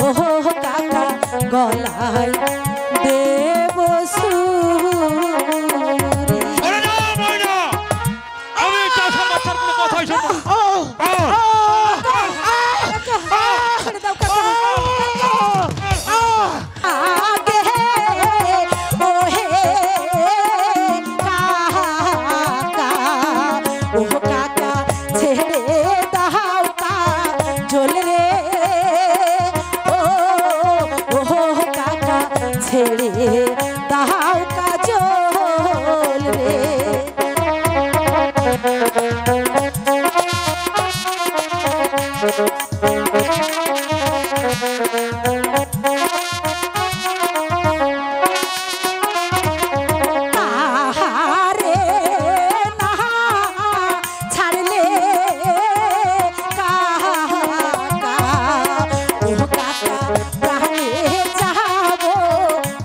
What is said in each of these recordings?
ও কাকা গলায় দেব সুরি। আমি চাষার বাচ্চার কোনো কথাই শুনবো না। ছেড়ে দাও কাজল রে। তাহারে না ছাড়লে কাকা ও কাকা প্রাণে যাব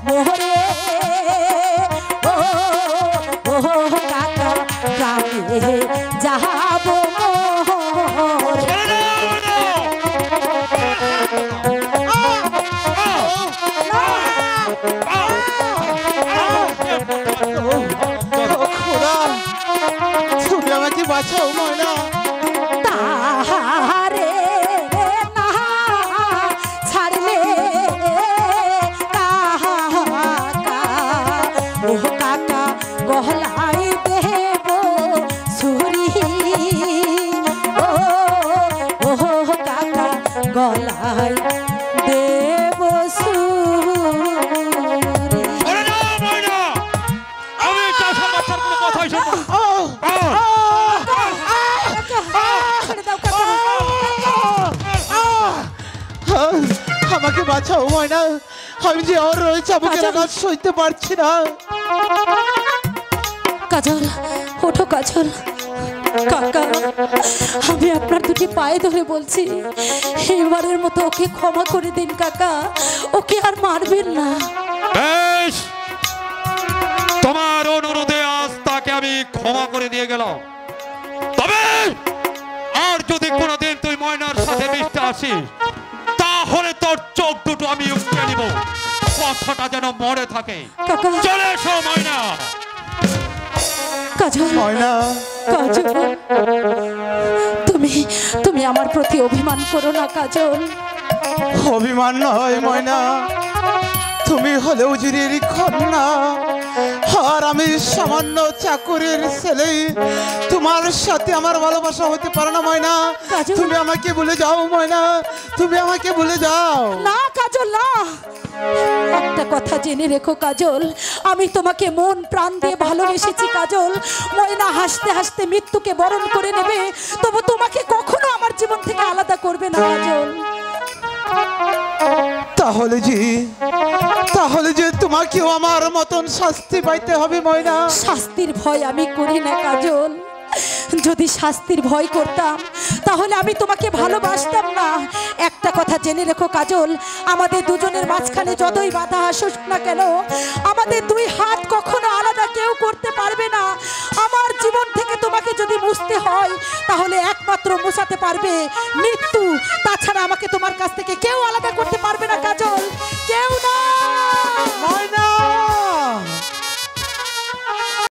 মোরে। ও কাকা প্রাণে যাব মোরে। তুমি আমাকে বাঁচাও ময়না। তাহারে না ছাড়লে কাকা ও কাকা গহলাই দেব সুরি। ও কাকা গলাই দেব সুরি। আমি চাষার বাচ্চার কোনো কথাই শুনবো না। আমাকে বাঁচাও ময়না। আমি যে আর চাবুকের আঘাত সইতে পারছি না। কাজল ওঠো কাজল। কাকা আমি আপনার দুটি পায়ে ধরে বলছি এবারের মতো ওকে ক্ষমা করে দিন কাকা। ওকে আর মারবেন না। বেশ, তোমার অনুরোধে আজ তাকে আমি ক্ষমা করে দিয়ে গেলাম। তবে আর যদি কোনোদিন তুই ময়নার সাথে মিশতে আসিস তাহলে তোর চোখ দুটো আমি উঠিয়ে নিব। কথাটা যেন মনে থাকে। কাকা চলে এসো ময়না। কাজল ময়না কাজল তুমি তুমি আমার প্রতি অভিমান করো না কাজল। অভিমান নয় ময়না, তুমি হলে উজিরের কন্যা আর আমি সামান্য চাকরের ছেলে। তোমার সাথে আমার ভালোবাসা হতে পারে না ময়না। তুমি আমাকে ভুলে যাও ময়না, তুমি আমাকে ভুলে যাও। না কাজল না, একটা কথা জেনে রেখো কাজল, আমি তোমাকে মন প্রাণ দিয়ে ভালোবেসেছি কাজল। ময়না হাসতে হাসতে মৃত্যুকে বরণ করে নেবে, তবু তোমাকে কখনো আমার জীবন থেকে আলাদা করবে না কাজল। তাহলে যে তোমাকেও আমার মতন শাস্তি পাইতে হবে ময়না। শাস্তির ভয় আমি করি না কাজল। যদি শাস্তির ভয় করতাম তাহলে আমি তোমাকে ভালোবাসতাম না। একটা কথা জেনে রেখো কাজল, আমাদের দুজনের মাঝখানে যতই বাধা আসুক না কেন, আমাদের দুই হাত কখনো আলাদা কেউ করতে পারবে না। আমার জীবন থেকে তোমাকে যদি মুছতে হয় তাহলে একমাত্র মুছাতে পারবে মৃত্যু। তাছাড়া আমাকে তোমার কাছ থেকে কেউ আলাদা করতে পারবে না কাজল, কেউ না।